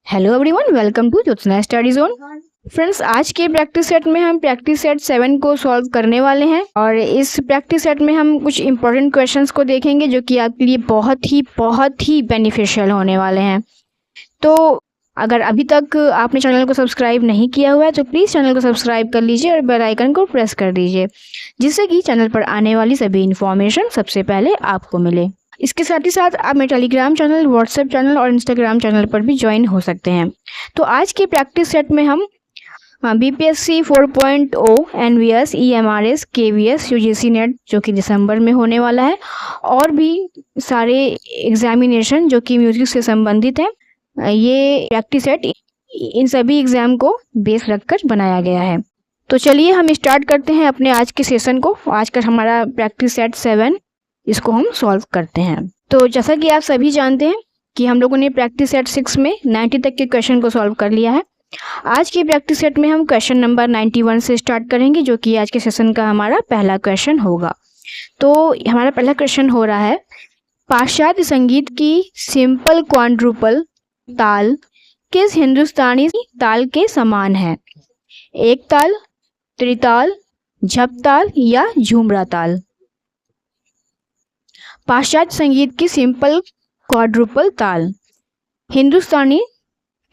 Hello everyone, welcome to Jyotsna study zone. Friends, आज के practice set में हम प्रैक्टिस सेट 7 को सॉल्व करने वाले हैं और इस प्रैक्टिस सेट में हम कुछ इंपॉर्टेंट क्वेश्चंस को देखेंगे जो कि आपके लिए बहुत ही बेनिफिशियल होने वाले हैं। तो अगर अभी तक आपने चैनल को सब्सक्राइब नहीं किया हुआ है तो प्लीज़ चैनल को सब्सक्राइब कर लीजिए और बेल आइकन को प्रेस कर दीजिए, जिससे कि चैनल पर आने वाली सभी इन्फॉर्मेशन सबसे पहले आपको मिले। इसके साथ ही साथ आप मेरे टेलीग्राम चैनल, व्हाट्सएप चैनल और इंस्टाग्राम चैनल पर भी ज्वाइन हो सकते हैं। तो आज के प्रैक्टिस सेट में हम BPSC 4.0 NVS, EMRS, KVS, UGC NET जो कि दिसंबर में होने वाला है, और भी सारे एग्जामिनेशन जो कि म्यूजिक से संबंधित हैं, ये प्रैक्टिस सेट इन सभी एग्जाम को बेस रखकर बनाया गया है। तो चलिए हम स्टार्ट करते हैं अपने आज के सेशन को। आज का हमारा प्रैक्टिस सेट 7, इसको हम सॉल्व करते हैं। तो जैसा कि आप सभी जानते हैं कि हम लोगों ने प्रैक्टिस सेट 6 में 90 तक के क्वेश्चन को सॉल्व कर लिया है। आज के प्रैक्टिस सेट में हम क्वेश्चन नंबर 91 से स्टार्ट करेंगे, जो कि आज के सेशन का हमारा पहला क्वेश्चन होगा। तो हमारा पहला क्वेश्चन हो रहा है, पाश्चात्य संगीत की सिंपल क्वाड्रुपल ताल किस हिंदुस्तानी ताल के समान है? एक ताल, त्रिताल, झपताल या झूमरा ताल? पाश्चात्य संगीत की सिंपल क्वाड्रुपल ताल हिंदुस्तानी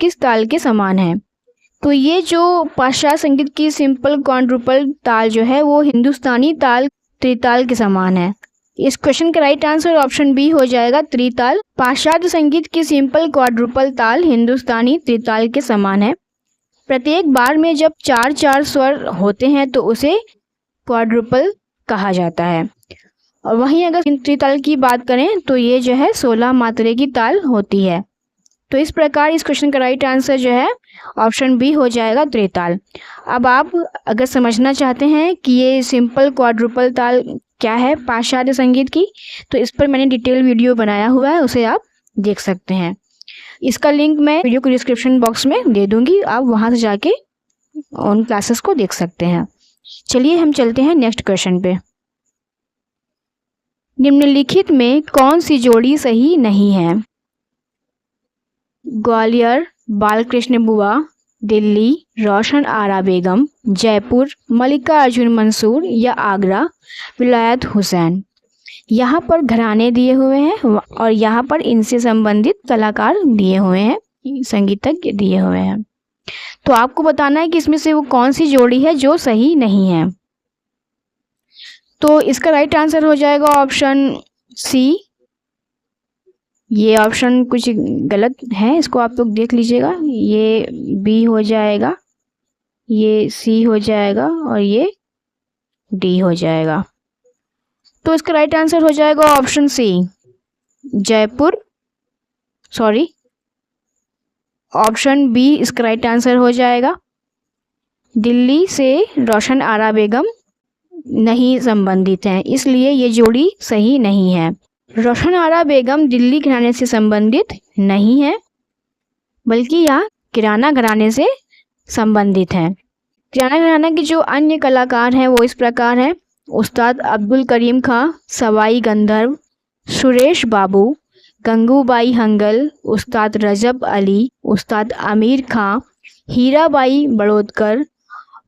किस ताल के समान है? तो ये जो पाश्चात्य संगीत की सिंपल क्वाड्रुपल ताल जो है वो हिंदुस्तानी ताल त्रिताल के समान है। इस क्वेश्चन का राइट आंसर ऑप्शन बी हो जाएगा, त्रिताल। पाश्चात्य संगीत की सिंपल क्वाड्रुपल ताल हिंदुस्तानी त्रिताल के समान है। प्रत्येक बार में जब 4-4 स्वर होते हैं तो उसे क्वाड्रुपल कहा जाता है। और वहीं अगर त्रिताल की बात करें तो ये जो है 16 मात्रे की ताल होती है। तो इस प्रकार इस क्वेश्चन का राइट आंसर जो है ऑप्शन बी हो जाएगा, त्रिताल। अब आप अगर समझना चाहते हैं कि ये सिंपल क्वाड्रुपल ताल क्या है पाश्चात्य संगीत की, तो इस पर मैंने डिटेल वीडियो बनाया हुआ है, उसे आप देख सकते हैं। इसका लिंक मैं वीडियो को डिस्क्रिप्शन बॉक्स में दे दूंगी, आप वहाँ से जाके उन क्लासेस को देख सकते हैं। चलिए हम चलते हैं नेक्स्ट क्वेश्चन पे। निम्नलिखित में कौन सी जोड़ी सही नहीं है? ग्वालियर बालकृष्ण बुआ, दिल्ली रोशन आरा बेगम, जयपुर मल्लिका अर्जुन मंसूर या आगरा विलायत हुसैन? यहाँ पर घराने दिए हुए हैं और यहाँ पर इनसे संबंधित कलाकार दिए हुए हैं, संगीतज्ञ दिए हुए हैं। तो आपको बताना है कि इसमें से वो कौन सी जोड़ी है जो सही नहीं है। तो इसका राइट आंसर हो जाएगा ऑप्शन सी। ये ऑप्शन कुछ गलत है, इसको आप लोग देख लीजिएगा। ये बी हो जाएगा, ये सी हो जाएगा और ये डी हो जाएगा। तो इसका राइट आंसर हो जाएगा option C, Jaipur. Sorry, option B इसका राइट आंसर हो जाएगा। दिल्ली से रोशन आरा बेगम नहीं संबंधित हैं, इसलिए ये जोड़ी सही नहीं है। रोशन आरा बेगम दिल्ली घराने से संबंधित नहीं है, बल्कि यह किराना घराने से संबंधित है। किराना घराना के जो अन्य कलाकार हैं वो इस प्रकार हैं, उस्ताद अब्दुल करीम खां, सवाई गंधर्व, सुरेश बाबू, गंगूबाई हंगल, उस्ताद रजब अली, उस्ताद आमिर खां, हीराबाई बड़ौदकर,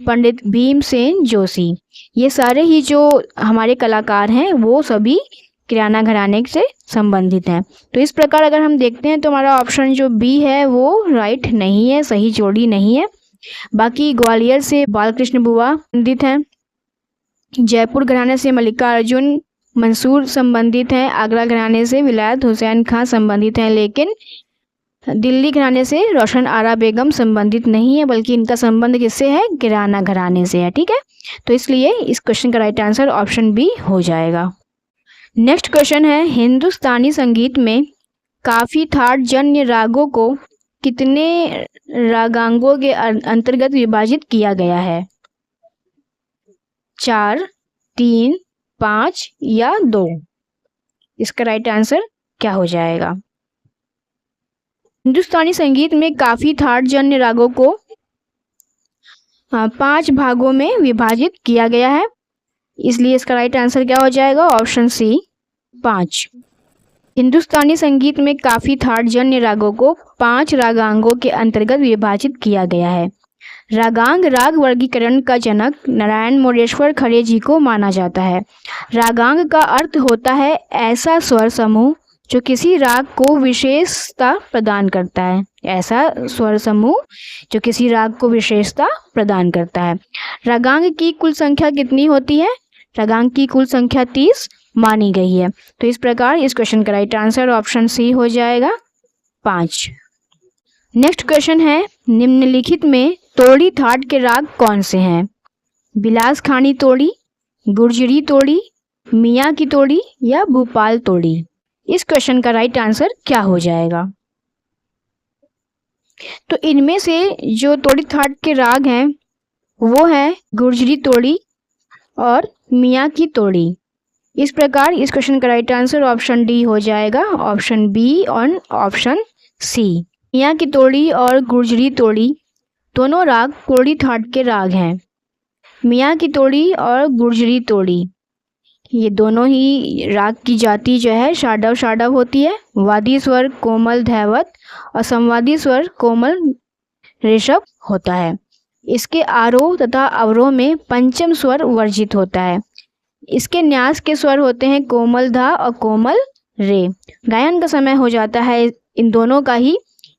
पंडित भीमसेन जोशी। ये सारे ही जो हमारे कलाकार हैं वो सभी किराना घराने से संबंधित हैं। तो इस प्रकार अगर हम देखते हैं तो हमारा ऑप्शन जो बी है वो राइट नहीं है, सही जोड़ी नहीं है। बाकी ग्वालियर से बालकृष्ण बुआ संबंधित हैं, जयपुर घराने से मल्लिका अर्जुन मंसूर संबंधित हैं, आगरा घराने से विलायत हुसैन खां संबंधित हैं, लेकिन दिल्ली घराने से रोशन आरा बेगम संबंधित नहीं है, बल्कि इनका संबंध किससे है? किराना घराने से है। ठीक है, तो इसलिए इस क्वेश्चन का राइट आंसर ऑप्शन बी हो जाएगा। नेक्स्ट क्वेश्चन है, हिंदुस्तानी संगीत में काफी थाट जन्य रागों को कितने रागांगों के अंतर्गत विभाजित किया गया है? 4, 3, 5 या 2? इसका राइट आंसर क्या हो जाएगा? हिंदुस्तानी संगीत में काफी थाट जन्य रागों को 5 भागों में विभाजित किया गया है, इसलिए इसका राइट आंसर क्या हो जाएगा? ऑप्शन सी, 5। हिंदुस्तानी संगीत में काफी थाट जन्य रागों को 5 रागांगों के अंतर्गत विभाजित किया गया है। रागांग राग वर्गीकरण का जनक नारायण मोरेश्वर खरे जी को माना जाता है। रागांग का अर्थ होता है ऐसा स्वर समूह जो किसी राग को विशेषता प्रदान करता है। ऐसा स्वर समूह जो किसी राग को विशेषता प्रदान करता है। रागांग की कुल संख्या कितनी होती है? रागांग की कुल संख्या 30 मानी गई है। तो इस प्रकार इस क्वेश्चन का राइट आंसर ऑप्शन सी हो जाएगा 5। नेक्स्ट क्वेश्चन है, निम्नलिखित में तोड़ी थाट के राग कौन से हैं? बिलास खानी तोड़ी, गुर्जरी तोड़ी, मियाँ की तोड़ी या भोपाल तोड़ी? इस क्वेश्चन का राइट आंसर क्या हो जाएगा? तो इनमें से जो तोड़ी थाट के राग हैं वो है गुर्जरी तोड़ी और मियाँ की तोड़ी। इस प्रकार इस क्वेश्चन का राइट आंसर ऑप्शन डी हो जाएगा, ऑप्शन बी और ऑप्शन सी। मियाँ की तोड़ी और गुर्जरी तोड़ी दोनों राग तोड़ी थाट के राग हैं। मियाँ की तोड़ी और गुर्जरी तोड़ी ये दोनों ही राग की जाति जो है शाडव शाडव होती है। वादी स्वर कोमल धैवत और संवादी स्वर कोमल ऋषभ होता है। इसके आरोह तथा अवरोह में पंचम स्वर वर्जित होता है। इसके न्यास के स्वर होते हैं कोमल धा और कोमल रे। गायन का समय हो जाता है इन दोनों का ही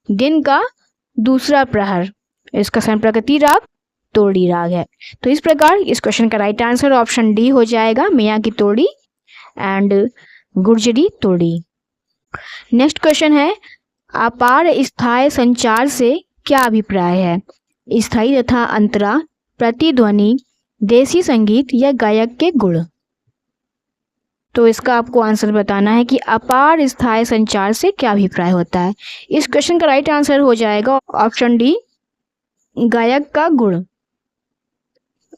दिन का दूसरा प्रहर। इसका संप्रकृति राग तोड़ी राग है। तो इस प्रकार इस क्वेश्चन का राइट आंसर ऑप्शन डी हो जाएगा, मियाँ की तोड़ी एंड गुर्जरी तोड़ी। नेक्स्ट क्वेश्चन है, अपार स्थायी संचार से क्या अभिप्राय है? स्थायी तथा अंतरा, प्रतिध्वनि, देसी संगीत या गायक के गुण? तो इसका आपको आंसर बताना है कि अपार स्थायी संचार से क्या अभिप्राय होता है। इस क्वेश्चन का राइट आंसर हो जाएगा ऑप्शन डी, गायक का गुण।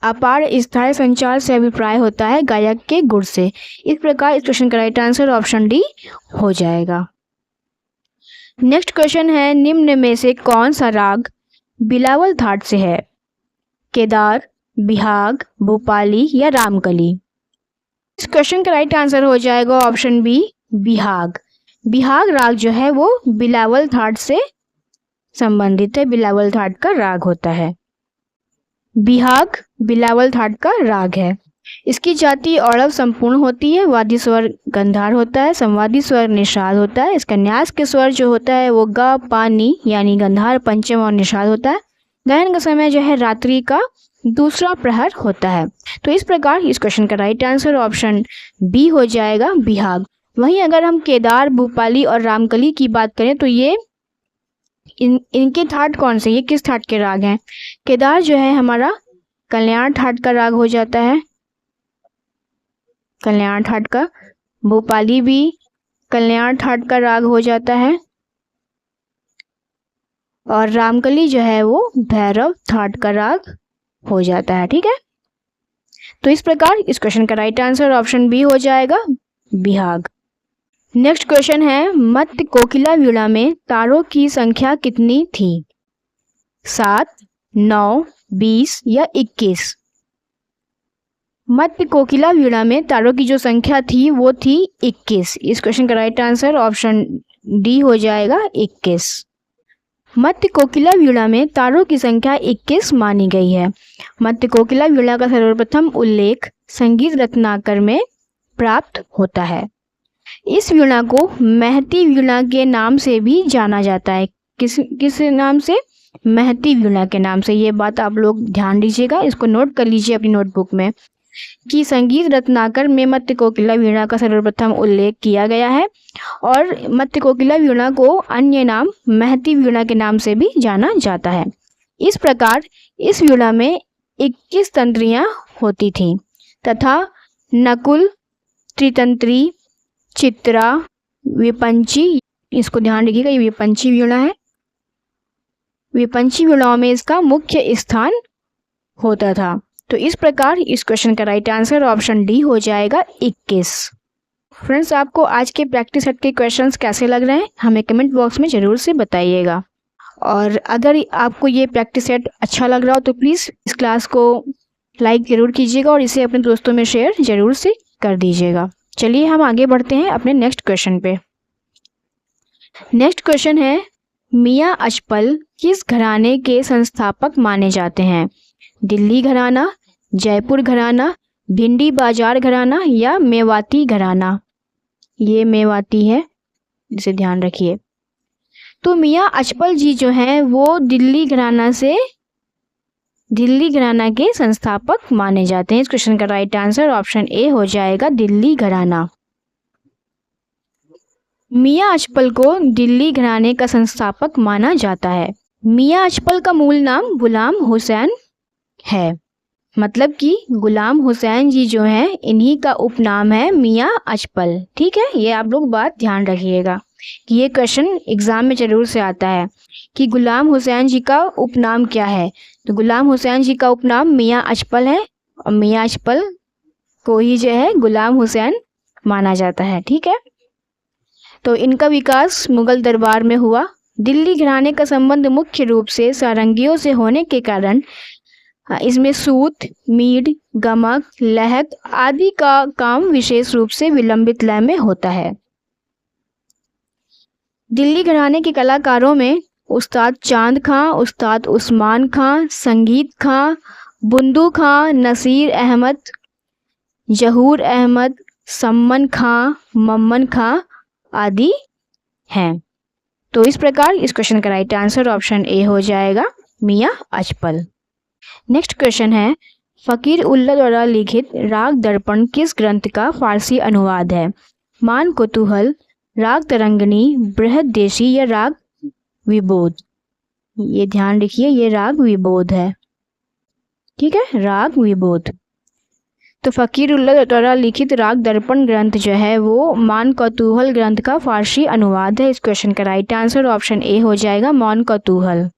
अपार स्थायी संचार से अभिप्राय होता है गायक के गुण से। इस प्रकार इस क्वेश्चन का राइट आंसर ऑप्शन डी हो जाएगा। नेक्स्ट क्वेश्चन है, निम्न में से कौन सा राग बिलावल थाट से है? केदार, बिहाग, भोपाली या रामकली? इस क्वेश्चन का राइट आंसर हो जाएगा ऑप्शन बी, बिहाग। बिहाग राग जो है वो बिलावल थाट से संबंधित है, बिलावल थाट का राग होता है। बिहाग बिलावल थाट का राग है। इसकी जाति औड़व संपूर्ण होती है। वादी स्वर गंधार होता है, संवादी स्वर निषाद होता है। इसका न्यास के स्वर जो होता है वो ग पा नी यानी गंधार, पंचम और निषाद होता है। गायन का समय जो है रात्रि का दूसरा प्रहर होता है। तो इस प्रकार इस क्वेश्चन का राइट आंसर ऑप्शन बी हो जाएगा, बिहाग। वहीं अगर हम केदार, भोपाली और रामकली की बात करें तो ये इनके थाट कौन से, ये किस थाट के राग हैं? केदार जो है हमारा कल्याण थाट का राग हो जाता है, कल्याण थाट का। भोपाली भी कल्याण थाट का राग हो जाता है और रामकली जो है वो भैरव थाट का राग हो जाता है। ठीक है, तो इस प्रकार इस क्वेश्चन का राइट आंसर ऑप्शन बी हो जाएगा, बिहाग। नेक्स्ट क्वेश्चन है, मत्त कोकिला वीणा में तारों की संख्या कितनी थी? 7, 9, 20 या 21? मत्त कोकिला वीणा में तारों की जो संख्या थी वो थी 21। इस क्वेश्चन का राइट आंसर ऑप्शन डी हो जाएगा, 21। मत्त कोकिला वीणा में तारों की संख्या 21 मानी गई है। मत्त कोकिला वीणा का सर्वप्रथम उल्लेख संगीत रत्नाकर में प्राप्त होता है। इस वीणा को महती वीणा के नाम से भी जाना जाता है। किस नाम से? महती वीणा के नाम से। ये बात आप लोग ध्यान दीजिएगा, इसको नोट कर लीजिए अपनी नोटबुक में कि संगीत रत्नाकर में मत्त कोकिला वीणा का सर्वप्रथम उल्लेख किया गया है और मत्त कोकिला वीणा को अन्य नाम महती वीणा के नाम से भी जाना जाता है। इस प्रकार इस वीणा में 21 तंत्रियां होती थीं तथा नकुल, त्रितंत्री, चित्रा, विपंची, इसको ध्यान रखिएगा ये विपंची वीणा है। विपंची वीणाओं में इसका मुख्य स्थान होता था। तो इस प्रकार इस क्वेश्चन का राइट आंसर ऑप्शन डी हो जाएगा, 21। फ्रेंड्स, आपको आज के प्रैक्टिस सेट के क्वेश्चंस कैसे लग रहे हैं हमें कमेंट बॉक्स में ज़रूर से बताइएगा। और अगर आपको ये प्रैक्टिस सेट अच्छा लग रहा हो तो प्लीज़ इस क्लास को लाइक ज़रूर कीजिएगा और इसे अपने दोस्तों में शेयर ज़रूर से कर दीजिएगा। चलिए हम आगे बढ़ते हैं अपने नेक्स्ट क्वेश्चन पे। नेक्स्ट क्वेश्चन है, मियाँ अचपल किस घराने के संस्थापक माने जाते हैं? दिल्ली घराना, जयपुर घराना, भिंडी बाजार घराना या मेवाती घराना? ये मेवाती है, इसे ध्यान रखिए। तो मियाँ अचपल जी जो हैं वो दिल्ली घराना के संस्थापक माने जाते हैं। इस क्वेश्चन का राइट आंसर ऑप्शन ए हो जाएगा, दिल्ली घराना। मियाँ अचपल को दिल्ली घराने का संस्थापक माना जाता है। मियाँ अचपल का मूल नाम गुलाम हुसैन है, मतलब कि गुलाम हुसैन जी जो हैं इन्हीं का उपनाम है मियाँ अचपल। ठीक है, ये आप लोग बात ध्यान रखिएगा कि ये क्वेश्चन एग्जाम में जरूर से आता है कि गुलाम हुसैन जी का उपनाम क्या है। तो गुलाम हुसैन जी का उपनाम मियाँ अचपल है और मियाँ अचपल को ही जो है गुलाम हुसैन माना जाता है। ठीक है, तो इनका विकास मुगल दरबार में हुआ। दिल्ली घराने का संबंध मुख्य रूप से सारंगियों से होने के कारण इसमें सूत, मीड, गमक, लहक आदि का काम विशेष रूप से विलंबित लय में होता है। दिल्ली घराने के कलाकारों में उस्ताद चांद खां, उस्ताद उस्मान खां, संगीत खां, बुंदू खां, नसीर अहमद, जहूर अहमद, सम्मन खां, मम्मन खां आदि हैं। तो इस प्रकार इस क्वेश्चन का राइट आंसर ऑप्शन ए हो जाएगा, मियाँ अचपल। नेक्स्ट क्वेश्चन है, फकीर उल्ला द्वारा लिखित राग दर्पण किस ग्रंथ का फारसी अनुवाद है? मान कौतूहल, राग तरंगिणी, बृहददेशी या राग विबोध? ये ध्यान रखिए, ये राग विबोध है। ठीक है, राग विबोध। तो फकीर उल्ला द्वारा लिखित राग दर्पण ग्रंथ जो है वो मान कौतूहल ग्रंथ का फारसी अनुवाद है। इस क्वेश्चन का राइट आंसर ऑप्शन ए हो जाएगा, मान कौतूहल।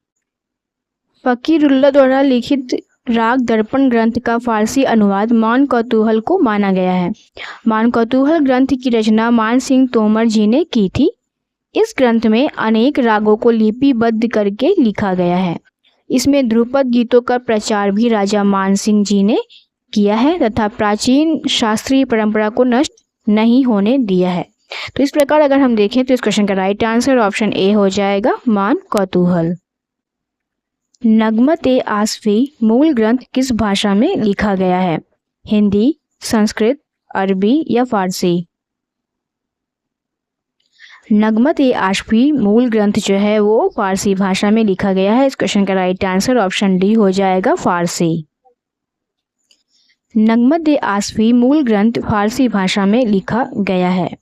फकीर उल्ला द्वारा लिखित राग दर्पण ग्रंथ का फारसी अनुवाद मान कौतूहल को माना गया है। मान कौतूहल ग्रंथ की रचना मान सिंह तोमर जी ने की थी। इस ग्रंथ में अनेक रागों को लिपिबद्ध करके लिखा गया है। इसमें ध्रुपद गीतों का प्रचार भी राजा मान सिंह जी ने किया है तथा प्राचीन शास्त्रीय परंपरा को नष्ट नहीं होने दिया है। तो इस प्रकार अगर हम देखें तो इस क्वेश्चन का राइट आंसर ऑप्शन ए हो जाएगा, मान कौतूहल। नगमत-ए आसफ़ी मूल ग्रंथ किस भाषा में लिखा गया है? हिंदी, संस्कृत, अरबी या फारसी? नगमत-ए आसफ़ी मूल ग्रंथ जो है वो फारसी भाषा में लिखा गया है। इस क्वेश्चन का राइट आंसर ऑप्शन डी हो जाएगा, फारसी। नगमत-ए आसफ़ी मूल ग्रंथ फारसी भाषा में लिखा गया है।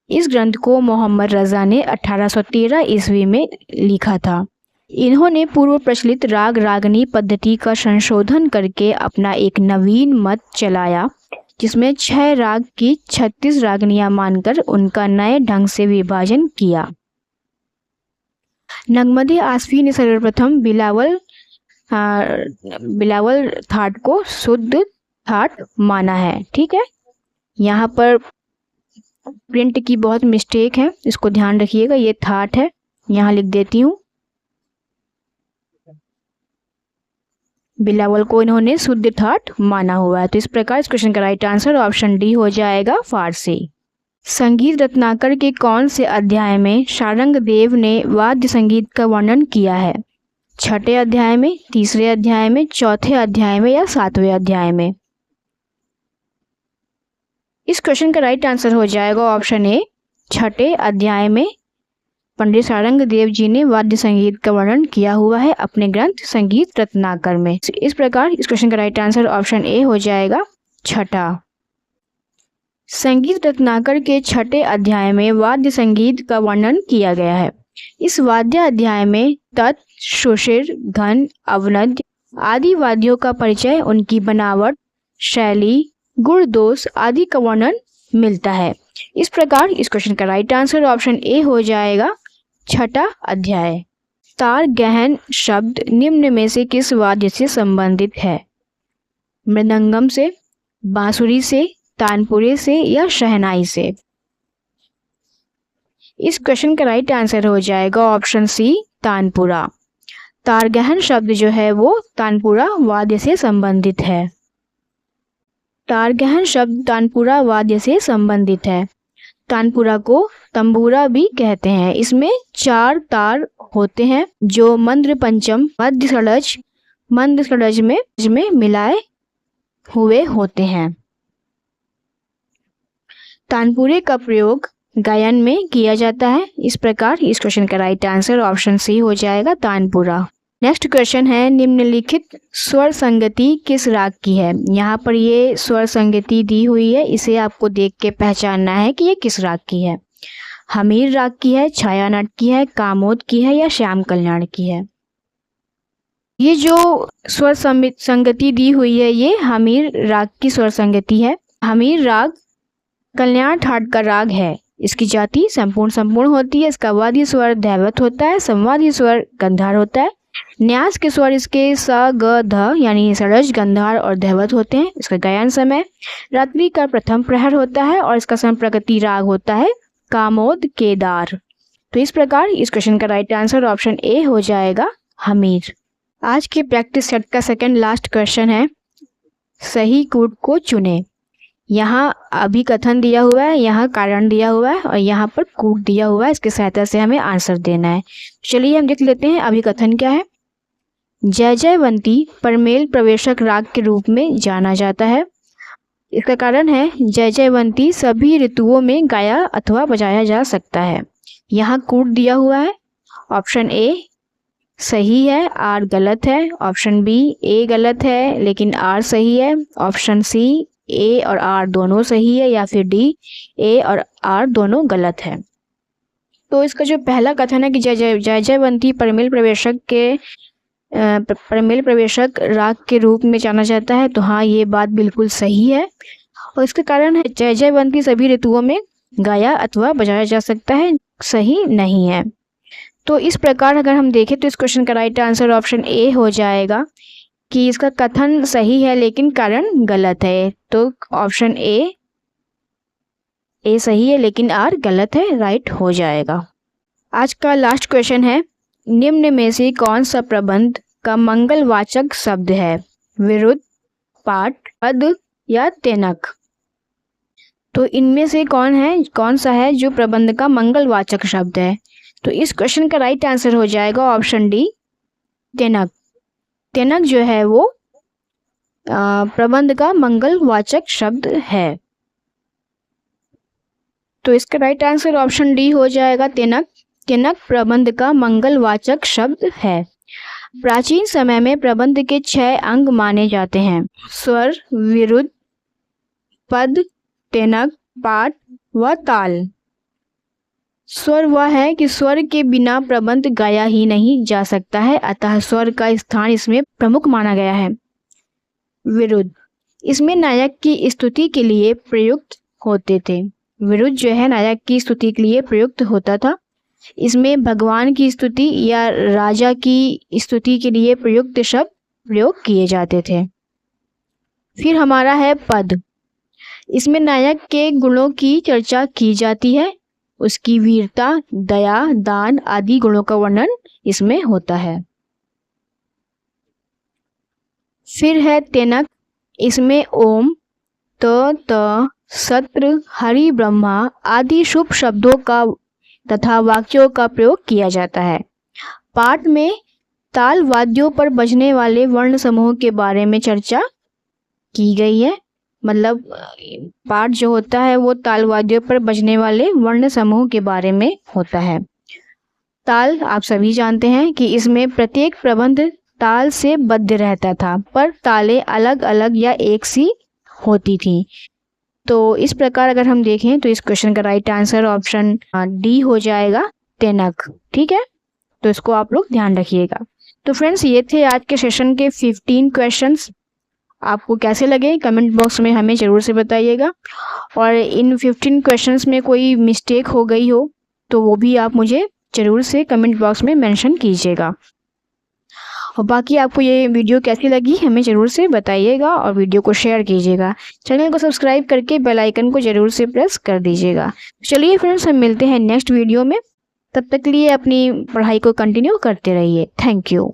इस ग्रंथ को मोहम्मद रज़ा ने 1813 ईस्वी में लिखा था। इन्होंने पूर्व प्रचलित राग रागनी पद्धति का संशोधन करके अपना एक नवीन मत चलाया, जिसमें 6 राग की 36 रागनियां मानकर उनका नए ढंग से विभाजन किया। नगमत-ए आसफ़ी ने सर्वप्रथम बिलावल थाट को शुद्ध थाट माना है। ठीक है, यहाँ पर प्रिंट की बहुत मिस्टेक है, इसको ध्यान रखिएगा। ये थाट है, यहाँ लिख देती हूँ। बिलावल को इन्होंने शुद्ध थाट माना हुआ है। तो इस प्रकार इस क्वेश्चन का राइट आंसर ऑप्शन डी हो जाएगा, फारसी। संगीत रत्नाकर के कौन से अध्याय में शारंग देव ने वाद्य संगीत का वर्णन किया है? छठे अध्याय में, तीसरे अध्याय में, चौथे अध्याय में या 7वें अध्याय में? इस क्वेश्चन का राइट आंसर हो जाएगा ऑप्शन ए, छठे अध्याय में पंडित शारंग देव जी ने वाद्य संगीत का वर्णन किया हुआ है अपने ग्रंथ संगीत रत्नाकर में। इस प्रकार इस क्वेश्चन का राइट आंसर ऑप्शन ए हो जाएगा, छठा। संगीत रत्नाकर के छठे अध्याय में वाद्य संगीत का वर्णन किया गया है। इस वाद्य अध्याय में तत्, शुशिर, घन, अवनद आदि वाद्यों का परिचय, उनकी बनावट, शैली, गुण दोष आदि का वर्णन मिलता है। इस प्रकार इस क्वेश्चन का राइट आंसर ऑप्शन ए हो जाएगा, छठा अध्याय। तार गहन शब्द निम्न में से किस वाद्य से संबंधित है? मृदंगम से, बांसुरी से, तानपुरे से या शहनाई से? इस क्वेश्चन का राइट आंसर हो जाएगा ऑप्शन सी, तानपुरा। तारगहन शब्द जो है वो तानपुरा वाद्य से संबंधित है। तारगहन शब्द तानपुरा वाद्य से संबंधित है। तानपुरा को तंबूरा भी कहते हैं। इसमें 4 तार होते हैं जो मंद्र पंचम मंद षडज में मिलाए हुए होते हैं। तानपुरे का प्रयोग गायन में किया जाता है। इस प्रकार इस क्वेश्चन का राइट आंसर ऑप्शन सी हो जाएगा, तानपुरा। नेक्स्ट क्वेश्चन है, निम्नलिखित स्वर संगति किस राग की है। यहाँ पर ये स्वर संगति दी हुई है, इसे आपको देख के पहचानना है कि ये किस राग की है। हमीर राग की है, छायानट की है, कामोद की है या श्याम कल्याण की है। ये जो स्वर संगति दी हुई है ये हमीर राग की स्वर संगति है। हमीर राग कल्याण ठाट का राग है। इसकी जाति संपूर्ण होती है। इसका वाद्य स्वर दैवत होता है, संवादी स्वर गंधार होता है। न्यास के स्वर इसके स ग ध यानी षडज, गंधार और दैवत होते हैं। इसका गायन समय रात्रि का प्रथम प्रहर होता है और इसका संप्रकृति राग होता है कामोद केदार। तो इस प्रकार इस क्वेश्चन का राइट आंसर ऑप्शन ए हो जाएगा, हमीर। आज के प्रैक्टिस सेट का सेकंड लास्ट क्वेश्चन है, सही कूट को चुने। यहाँ अभिकथन दिया हुआ है, यहाँ कारण दिया हुआ है और यहाँ पर कूट दिया हुआ है। इसकी सहायता से हमें आंसर देना है। चलिए हम देख लेते हैं अभिकथन क्या है। जय जयवंती परमेल प्रवेशक राग के रूप में जाना जाता है। इसका कारण है जय जयवंती सभी ऋतुओं में गाया अथवा बजाया जा सकता है। यहाँ कूट दिया हुआ है। ऑप्शन ए सही है, आर गलत है। ऑप्शन बी ए गलत है लेकिन आर सही है। ऑप्शन सी ए और आर दोनों सही है या फिर डी ए और आर दोनों गलत है। तो इसका जो पहला कथन है कि जय जयवंती परमेल प्रवेशक राग के रूप में जाना जाता है, तो हाँ ये बात बिल्कुल सही है। और इसका कारण है जय जयवंती सभी ऋतुओं में गाया अथवा बजाया जा सकता है, सही नहीं है। तो इस प्रकार अगर हम देखें तो इस क्वेश्चन का राइट आंसर ऑप्शन ए हो जाएगा कि इसका कथन सही है लेकिन कारण गलत है। तो ऑप्शन ए सही है लेकिन आर गलत है, राइट हो जाएगा। आज का लास्ट क्वेश्चन है, निम्न में से कौन सा प्रबंध का मंगलवाचक शब्द है। विरुद्ध, पाठ, पद या तेनक। तो इनमें से कौन सा है जो प्रबंध का मंगलवाचक शब्द है। तो इस क्वेश्चन का राइट आंसर हो जाएगा ऑप्शन डी, तेनक। तेनक जो है वो प्रबंध का मंगलवाचक शब्द है। तो इसका राइट आंसर ऑप्शन डी हो जाएगा, तेनक। तेनक प्रबंध का मंगलवाचक शब्द है। प्राचीन समय में प्रबंध के 6 अंग माने जाते हैं, स्वर, विरुद्ध, पद, तेनक, पाठ व ताल। स्वर वह है कि स्वर के बिना प्रबंध गाया ही नहीं जा सकता है, अतः स्वर का स्थान इसमें प्रमुख माना गया है। विरुद्ध, इसमें नायक की स्तुति के लिए प्रयुक्त होते थे। विरुद्ध जो है नायक की स्तुति के लिए प्रयुक्त होता था। इसमें भगवान की स्तुति या राजा की स्तुति के लिए प्रयुक्त शब्द प्रयोग किए जाते थे। फिर हमारा है पद। इसमें नायक के गुणों की चर्चा की जाती है, उसकी वीरता, दया, दान आदि गुणों का वर्णन इसमें होता है। फिर है तेनक। इसमें ओम, त, सत्र, हरि, ब्रह्मा आदि शुभ शब्दों का तथा वाक्यों का प्रयोग किया जाता है। पाठ में ताल वाद्यों पर बजने वाले वर्ण समूह के बारे में चर्चा की गई है। मतलब पाठ जो होता है वो ताल वाद्यों पर बजने वाले वर्ण समूह के बारे में होता है। ताल आप सभी जानते हैं कि इसमें प्रत्येक प्रबंध ताल से बद्ध रहता था, पर तालें अलग अलग या एक सी होती थी। तो इस प्रकार अगर हम देखें तो इस क्वेश्चन का राइट आंसर ऑप्शन डी हो जाएगा, तेनक। ठीक है, तो इसको आप लोग ध्यान रखिएगा। तो फ्रेंड्स ये थे आज के सेशन के 15 क्वेश्चंस। आपको कैसे लगे कमेंट बॉक्स में हमें ज़रूर से बताइएगा, और इन 15 क्वेश्चंस में कोई मिस्टेक हो गई हो तो वो भी आप मुझे ज़रूर से कमेंट बॉक्स में मेंशन कीजिएगा। और बाकी आपको ये वीडियो कैसी लगी हमें ज़रूर से बताइएगा और वीडियो को शेयर कीजिएगा। चैनल को सब्सक्राइब करके बेल आइकन को ज़रूर से प्रेस कर दीजिएगा। चलिए फ्रेंड्स, हम मिलते हैं नेक्स्ट वीडियो में। तब तक के लिए अपनी पढ़ाई को कंटिन्यू करते रहिए। Thank you.